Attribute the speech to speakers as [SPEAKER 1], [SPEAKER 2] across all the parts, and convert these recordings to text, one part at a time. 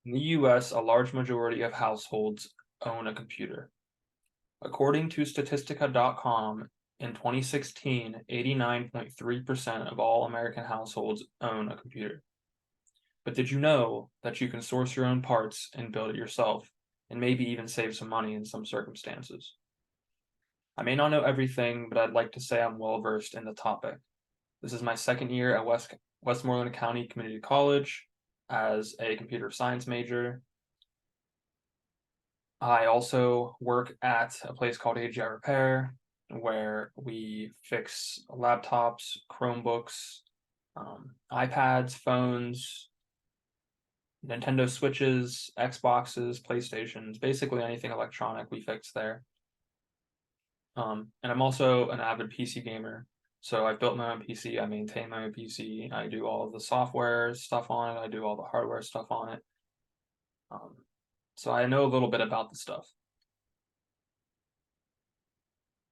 [SPEAKER 1] In the US, a large majority of households own a computer. According to Statistica.com, in 2016, 89.3% of all American households own a computer. But did you know that you can source your own parts and build it yourself, and maybe even save some money in some circumstances? I may not know everything, but I'd like to say I'm well versed in the topic. This is my second year at Westmoreland County Community College as a computer science major. I also work at a place called AGI Repair, where we fix laptops, Chromebooks, iPads, phones, Nintendo Switches, Xboxes, PlayStations, basically anything electronic we fix there. And I'm also an avid PC gamer. So I've built my own PC, I maintain my own PC, I do all of the software stuff on it, I do all the hardware stuff on it. So I know a little bit about the stuff.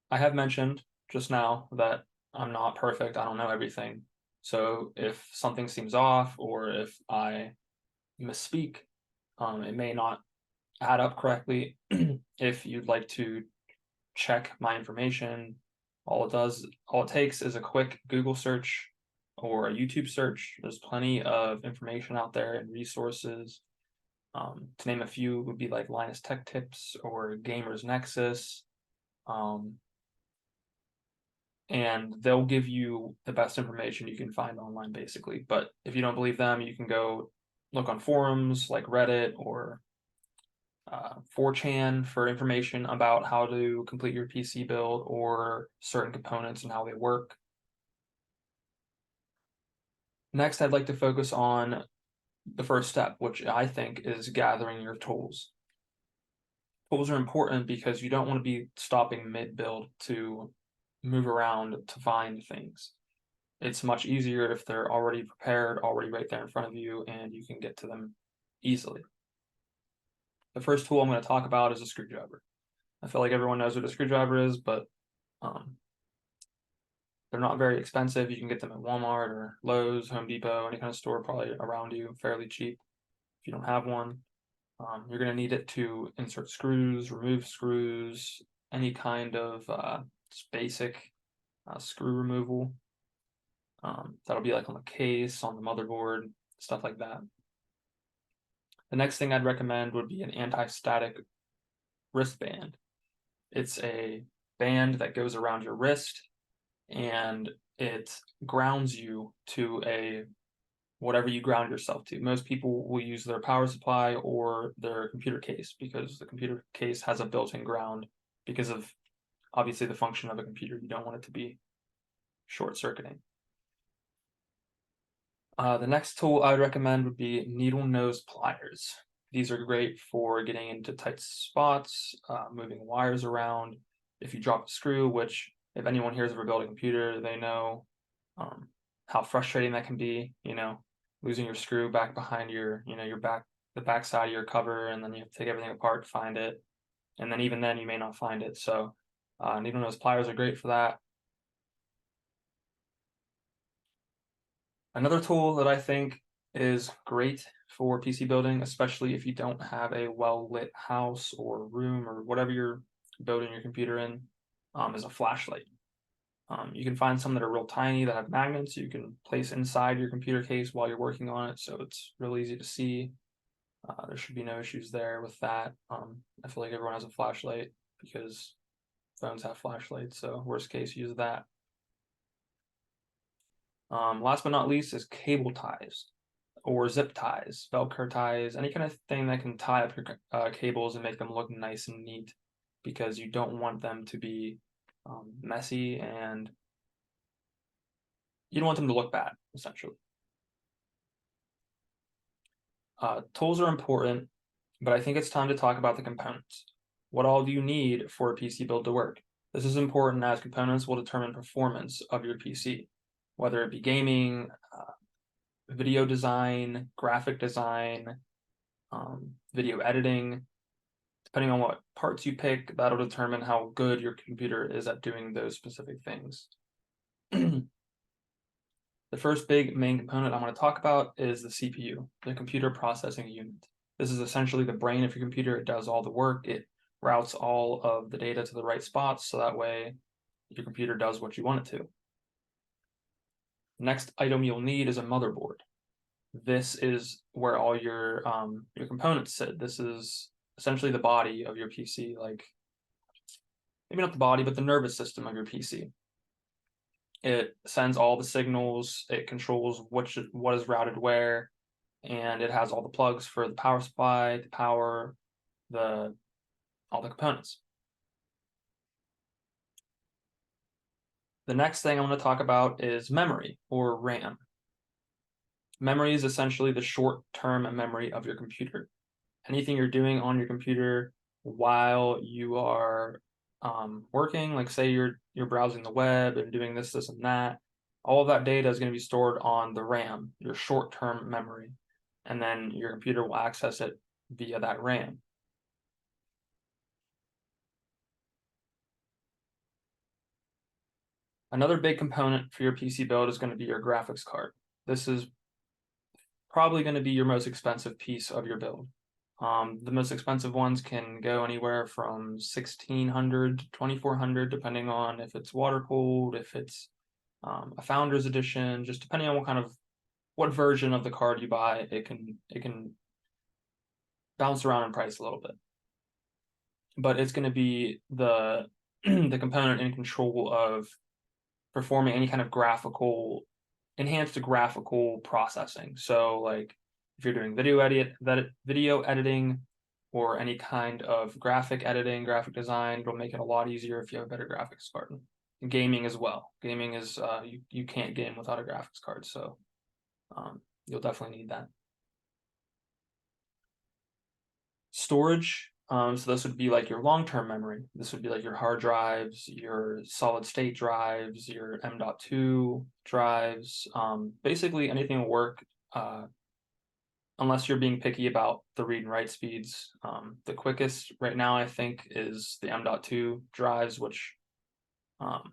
[SPEAKER 1] I have mentioned just now that I'm not perfect, I don't know everything. So if something seems off or if I misspeak, it may not add up correctly. If you'd like to check my information, all it takes is a quick Google search or a YouTube search. There's plenty of information out there and resources. To name a few would be like Linus Tech Tips or Gamers Nexus. And they'll give you the best information you can find online, basically. But if you don't believe them, you can go look on forums like Reddit or 4chan for information about how to complete your PC build or certain components and how they work. Next, I'd like to focus on the first step, which I think is gathering your tools. Tools are important because you don't want to be stopping mid-build to move around to find things. It's much easier if they're already prepared, already right there in front of you, and you can get to them easily. The first tool I'm going to talk about is a screwdriver. I feel like everyone knows what a screwdriver is, but they're not very expensive. You can get them at Walmart or Lowe's, Home Depot, any kind of store probably around you, fairly cheap. If you don't have one, you're going to need it to insert screws, remove screws, any kind of just basic screw removal. That'll be like on the case, on the motherboard, stuff like that. The next thing I'd recommend would be an anti-static wristband. It's a band that goes around your wrist and it grounds you to whatever you ground yourself to. Most people will use their power supply or their computer case because the computer case has a built-in ground because of obviously the function of a computer. You don't want it to be short-circuiting. The next tool I would recommend would be needle nose pliers. These are great for getting into tight spots, moving wires around. If you drop a screw, which if anyone here has ever built a computer, they know how frustrating that can be, losing your screw back behind the back side of your cover, and then you have to take everything apart to find it. And then even then you may not find it. So needle nose pliers are great for that. Another tool that I think is great for PC building, especially if you don't have a well-lit house or room or whatever you're building your computer in, is a flashlight. You can find some that are real tiny that have magnets you can place inside your computer case while you're working on it, so it's real easy to see. There should be no issues there with that. I feel like everyone has a flashlight because phones have flashlights, so worst case, use that. Last but not least is cable ties or zip ties, Velcro ties, any kind of thing that can tie up your cables and make them look nice and neat because you don't want them to be messy and you don't want them to look bad, essentially. Tools are important, but I think it's time to talk about the components. What all do you need for a PC build to work? This is important as components will determine performance of your PC, whether it be gaming, video design, graphic design, video editing. Depending on what parts you pick, that'll determine how good your computer is at doing those specific things. The first big main component I want to talk about is the CPU, the computer processing unit. This is essentially the brain of your computer. It does all the work. It routes all of the data to the right spots, so that way your computer does what you want it to. Next item you'll need is a motherboard. This is where all your components sit. This is essentially the body of your PC, like maybe not the body, but the nervous system of your PC. It sends all the signals, it controls what is routed where, and it has all the plugs for the power supply, the power, all the components. The next thing I'm going to talk about is memory, or RAM. Memory is essentially the short-term memory of your computer. Anything you're doing on your computer while you are working, like say you're browsing the web and doing this, and that, all of that data is going to be stored on the RAM, your short-term memory, and then your computer will access it via that RAM. Another big component for your PC build is going to be your graphics card. This is probably going to be your most expensive piece of your build. The most expensive ones can go anywhere from $1,600 to $2,400, depending on if it's water cooled, if it's a Founders Edition, just depending on what version of the card you buy. It can bounce around in price a little bit, but it's going to be the the component in control of performing any kind of enhanced graphical processing. So like if you're doing video editing or any kind of graphic editing, graphic design, it'll make it a lot easier if you have a better graphics card. And gaming as well. Gaming is you can't game without a graphics card, so you'll definitely need that. Storage. So this would be like your long-term memory. This would be like your hard drives, your solid state drives, your M.2 drives. Basically anything will work unless you're being picky about the read and write speeds. The quickest right now, I think, is the M.2 drives, which are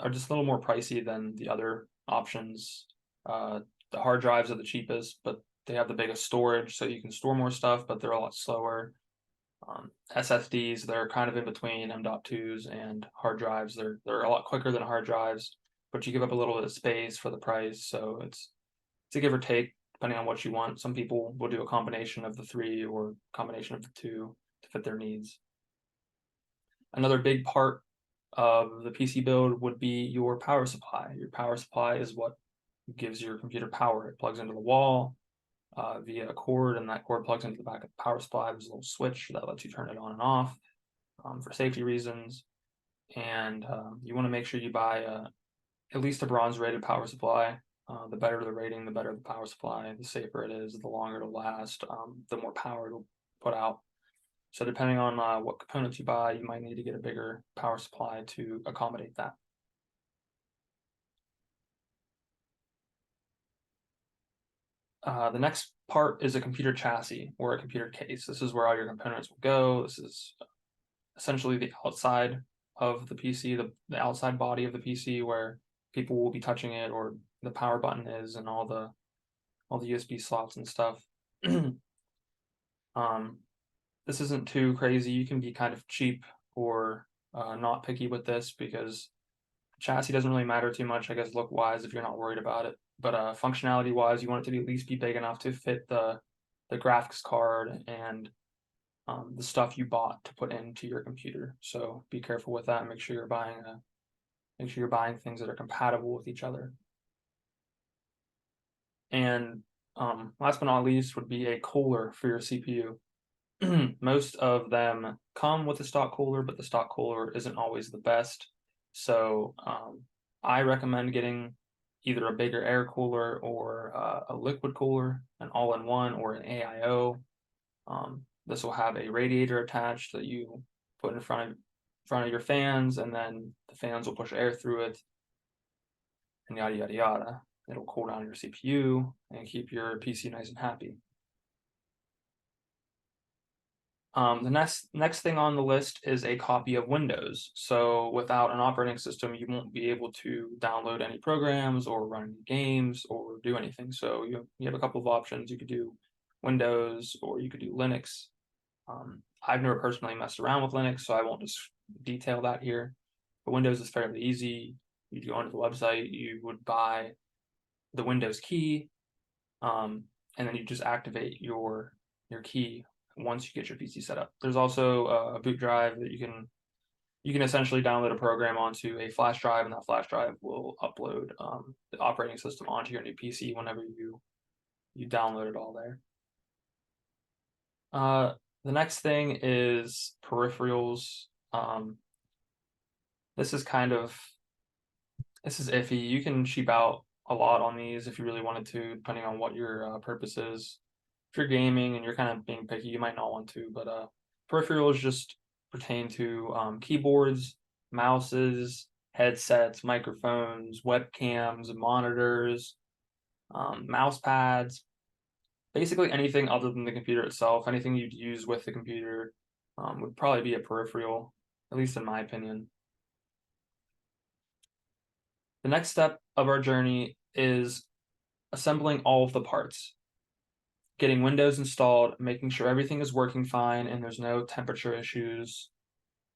[SPEAKER 1] just a little more pricey than the other options. The hard drives are the cheapest, but they have the biggest storage, so you can store more stuff, but they're a lot slower. SSDs, they're kind of in between M.2s and hard drives. They're a lot quicker than hard drives, but you give up a little bit of space for the price, so it's a give or take depending on what you want. Some people will do a combination of the three or combination of the two to fit their needs. Another big part of the PC build would be your power supply. Your power supply is what gives your computer power. It plugs into the wall via a cord, and that cord plugs into the back of the power supply. There's a little switch that lets you turn it on and off for safety reasons. And you want to make sure you buy at least a bronze rated power supply. The better the rating, the better the power supply, the safer it is, the longer it'll last, the more power it'll put out. So depending on what components you buy, you might need to get a bigger power supply to accommodate that. The next part is a computer chassis or a computer case. This is where all your components will go. This is essentially the outside of the PC, the outside body of the PC where people will be touching it, or the power button is, and all the USB slots and stuff. This isn't too crazy. You can be kind of cheap or not picky with this, because chassis doesn't really matter too much, I guess, look-wise, if you're not worried about it. But functionality-wise, you want it to at least be big enough to fit the graphics card and the stuff you bought to put into your computer. So be careful with that and make sure you're buying things that are compatible with each other. And last but not least would be a cooler for your CPU. Most of them come with a stock cooler, but the stock cooler isn't always the best. So I recommend getting either a bigger air cooler or a liquid cooler, an all-in-one or an AIO. This will have a radiator attached that you put in front of your fans, and then the fans will push air through it, and yada yada yada. It'll cool down your CPU and keep your PC nice and happy. The next thing on the list is a copy of Windows. So without an operating system, you won't be able to download any programs or run any games or do anything. So you have a couple of options. You could do Windows, or you could do Linux. I've never personally messed around with Linux, so I won't just detail that here. But Windows is fairly easy. You go onto the website, you would buy the Windows key, and then you just activate your key once you get your PC set up. There's also a boot drive that you can essentially download a program onto a flash drive, and that flash drive will upload the operating system onto your new PC whenever you download it all there. The next thing is peripherals. This is iffy. You can cheap out a lot on these if you really wanted to, depending on what your purpose is. If you're gaming and you're kind of being picky, you might not want to, but peripherals just pertain to keyboards, mouses, headsets, microphones, webcams, monitors, mouse pads, basically anything other than the computer itself. Anything you'd use with the computer would probably be a peripheral, at least in my opinion. The next step of our journey is assembling all of the parts, getting Windows installed, making sure everything is working fine and there's no temperature issues.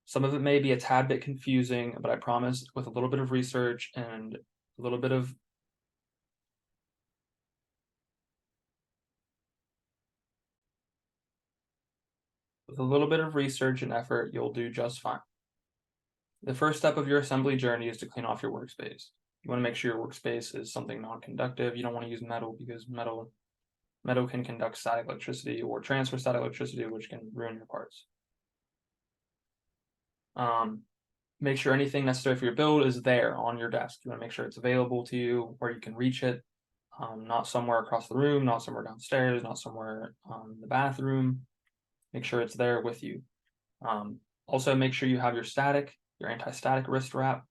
[SPEAKER 1] Some of it may be a tad bit confusing, but I promise with a little bit of research and a little bit of research and effort, you'll do just fine. The first step of your assembly journey is to clean off your workspace. You want to make sure your workspace is something non-conductive. You don't want to use metal because metal can conduct static electricity or transfer static electricity, which can ruin your parts. Make sure anything necessary for your build is there on your desk. You want to make sure it's available to you where you can reach it, not somewhere across the room, not somewhere downstairs, not somewhere in the bathroom. Make sure it's there with you. Also, make sure you have your anti-static wrist wrap.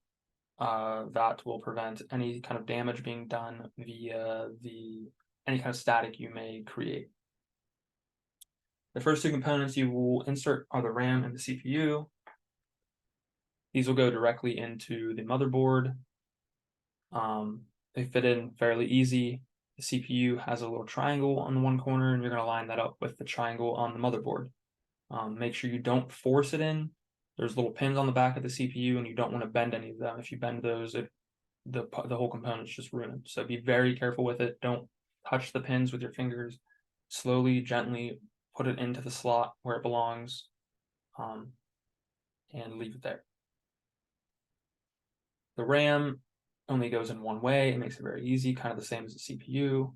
[SPEAKER 1] That will prevent any kind of damage being done via any kind of static you may create. The first two components you will insert are the RAM and the CPU. These will go directly into the motherboard. They fit in fairly easy. The CPU has a little triangle on the one corner, and you're going to line that up with the triangle on the motherboard. Make sure you don't force it in. There's little pins on the back of the CPU, and you don't want to bend any of them. If you bend those, the whole component's just ruined. So be very careful with it. Don't touch the pins with your fingers. Slowly, gently put it into the slot where it belongs, and leave it there. The RAM only goes in one way. It makes it very easy, kind of the same as the CPU.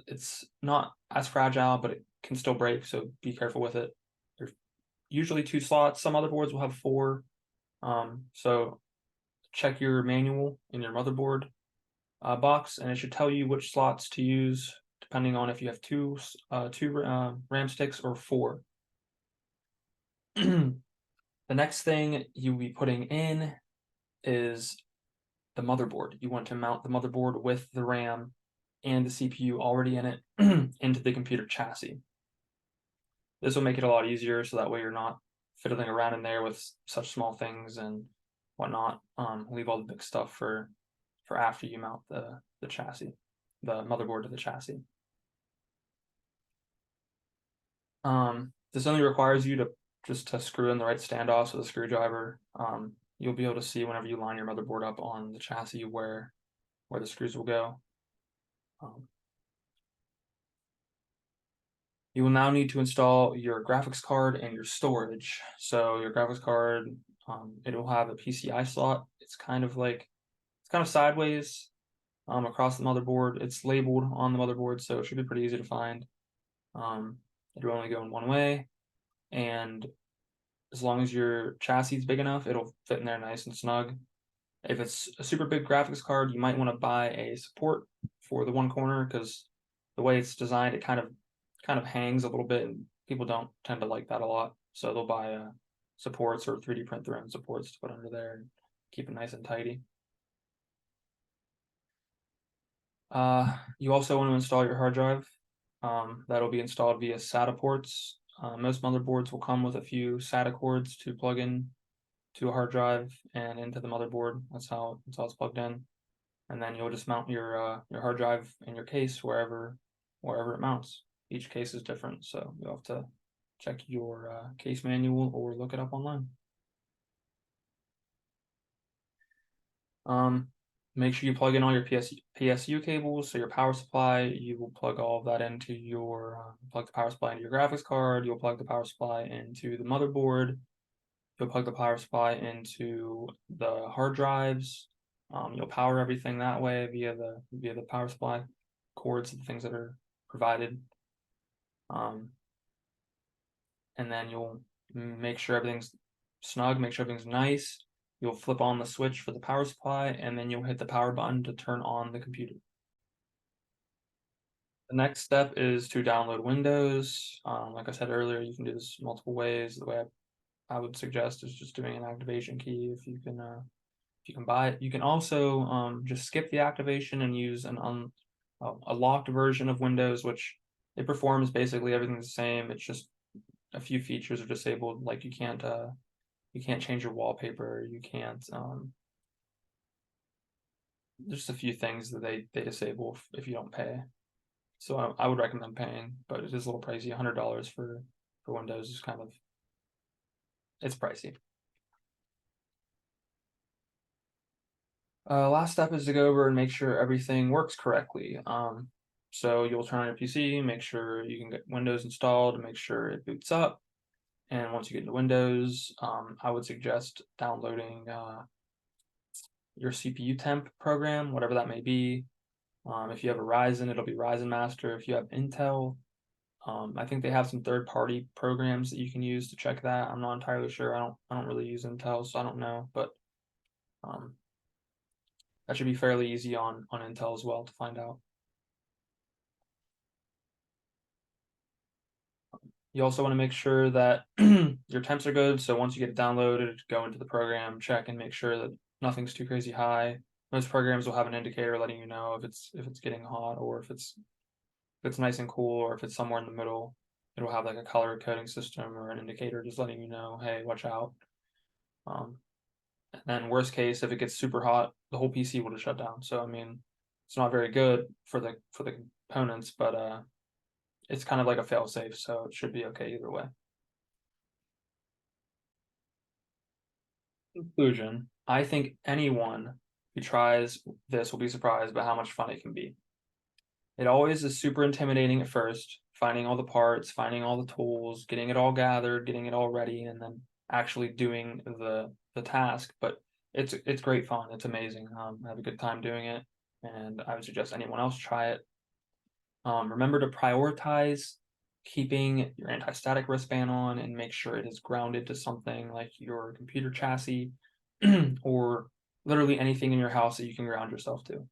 [SPEAKER 1] It's not as fragile, but it can still break, so be careful with it. There's usually 2 slots. Some motherboards will have 4. So check your manual in your motherboard box, and it should tell you which slots to use depending on if you have two RAM sticks or 4. The next thing you'll be putting in is the motherboard. You want to mount the motherboard with the RAM and the CPU already in it into the computer chassis. This will make it a lot easier, so that way you're not fiddling around in there with such small things and whatnot. Leave all the big stuff for after you mount the chassis, the motherboard to the chassis. This only requires you to screw in the right standoffs with a screwdriver. You'll be able to see whenever you line your motherboard up on the chassis where the screws will go. You will now need to install your graphics card and your storage. So your graphics card, it will have a PCI slot. It's kind of sideways across the motherboard. It's labeled on the motherboard, so it should be pretty easy to find. It'll only go in one way, and as long as your chassis is big enough, it'll fit in there nice and snug. If it's a super big graphics card, you might want to buy a support for the one corner, because the way it's designed, it kind of hangs a little bit, and people don't tend to like that a lot. So they'll buy supports or 3D print their own supports to put under there and keep it nice and tidy. You also want to install your hard drive. That'll be installed via SATA ports. Most motherboards will come with a few SATA cords to plug in to a hard drive and into the motherboard. That's how it's plugged in. And then you'll just mount your hard drive in your case wherever it mounts. Each case is different, so you'll have to check your case manual or look it up online. Make sure you plug in all your PSU cables, so your power supply, you will plug all of that into your, plug the power supply into your graphics card, you'll plug the power supply into the motherboard, you'll plug the power supply into the hard drives, you'll power everything that way via the power supply cords, the things that are provided. And then you'll make sure everything's snug, make sure everything's nice. You'll flip on the switch for the power supply, and then you'll hit the power button to turn on the computer. The next step is to download Windows. Like I said earlier, you can do this multiple ways. The way I would suggest is just doing an activation key if you can buy it. You can also just skip the activation and use a locked version of Windows, which it performs basically everything the same. It's just a few features are disabled, like you can't change your wallpaper, you can't there's a few things that they disable if you don't pay. So I would recommend paying, but it is a little pricey. $100 for Windows is kind of, it's pricey. Last step is to go over and make sure everything works correctly. So you'll turn on your PC, make sure you can get Windows installed, and make sure it boots up. And once you get into Windows, I would suggest downloading your CPU temp program, whatever that may be. If you have a Ryzen, it'll be Ryzen Master. If you have Intel, I think they have some third-party programs that you can use to check that. I'm not entirely sure. I don't really use Intel, so I don't know, but that should be fairly easy on Intel as well to find out. You also want to make sure that your temps are good. So once you get it downloaded, go into the program, check and make sure that nothing's too crazy high. Most programs will have an indicator letting you know if it's getting hot, or if it's nice and cool, or if it's somewhere in the middle. It'll have like a color coding system or an indicator just letting you know, hey, watch out. And then worst case, if it gets super hot, the whole PC will just shut down. So I mean, it's not very good for the components, but it's kind of like a fail safe, so it should be okay either way. Conclusion: I think anyone who tries this will be surprised by how much fun it can be. It always is super intimidating at first, finding all the parts, finding all the tools, getting it all gathered, getting it all ready, and then actually doing the task. But it's great fun. It's amazing. I have a good time doing it, and I would suggest anyone else try it. Remember to prioritize keeping your anti-static wristband on and make sure it is grounded to something like your computer chassis or literally anything in your house that you can ground yourself to.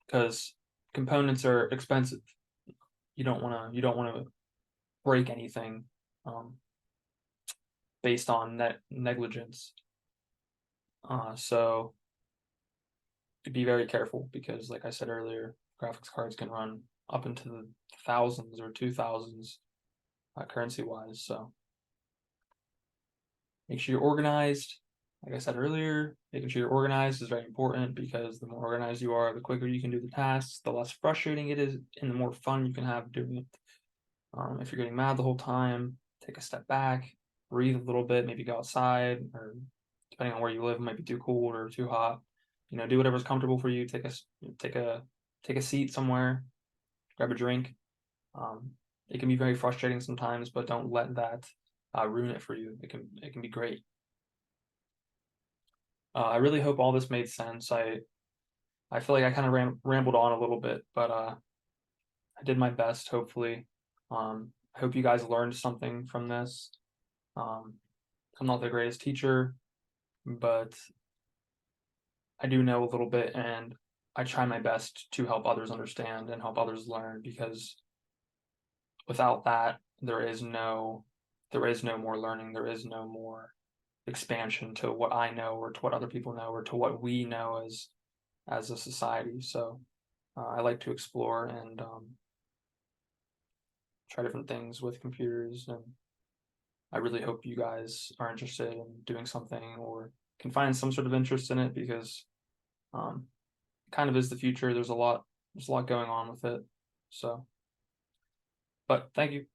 [SPEAKER 1] Because components are expensive. You don't want to break anything based on negligence. So be very careful, because like I said earlier, graphics cards can run up into the thousands or 2000s currency wise. So make sure you're organized. Like I said earlier, making sure you're organized is very important, because the more organized you are, the quicker you can do the tasks, the less frustrating it is, and the more fun you can have doing it. If you're getting mad the whole time, take a step back, breathe a little bit, maybe go outside, or depending on where you live, it might be too cold or too hot. Do whatever's comfortable for you. Take a seat somewhere, grab a drink. It can be very frustrating sometimes, but don't let that ruin it for you. It can be great. I really hope all this made sense. I feel like I kind of rambled on a little bit, but I did my best, hopefully. I hope you guys learned something from this. I'm not the greatest teacher, but I do know a little bit, and I try my best to help others understand and help others learn, because without that, there is no more learning. There is no more expansion to what I know, or to what other people know, or to what we know as a society. So I like to explore and try different things with computers, and I really hope you guys are interested in doing something or can find some sort of interest in it, because it kind of is the future. There's a lot there's a lot going on with it. So, but thank you.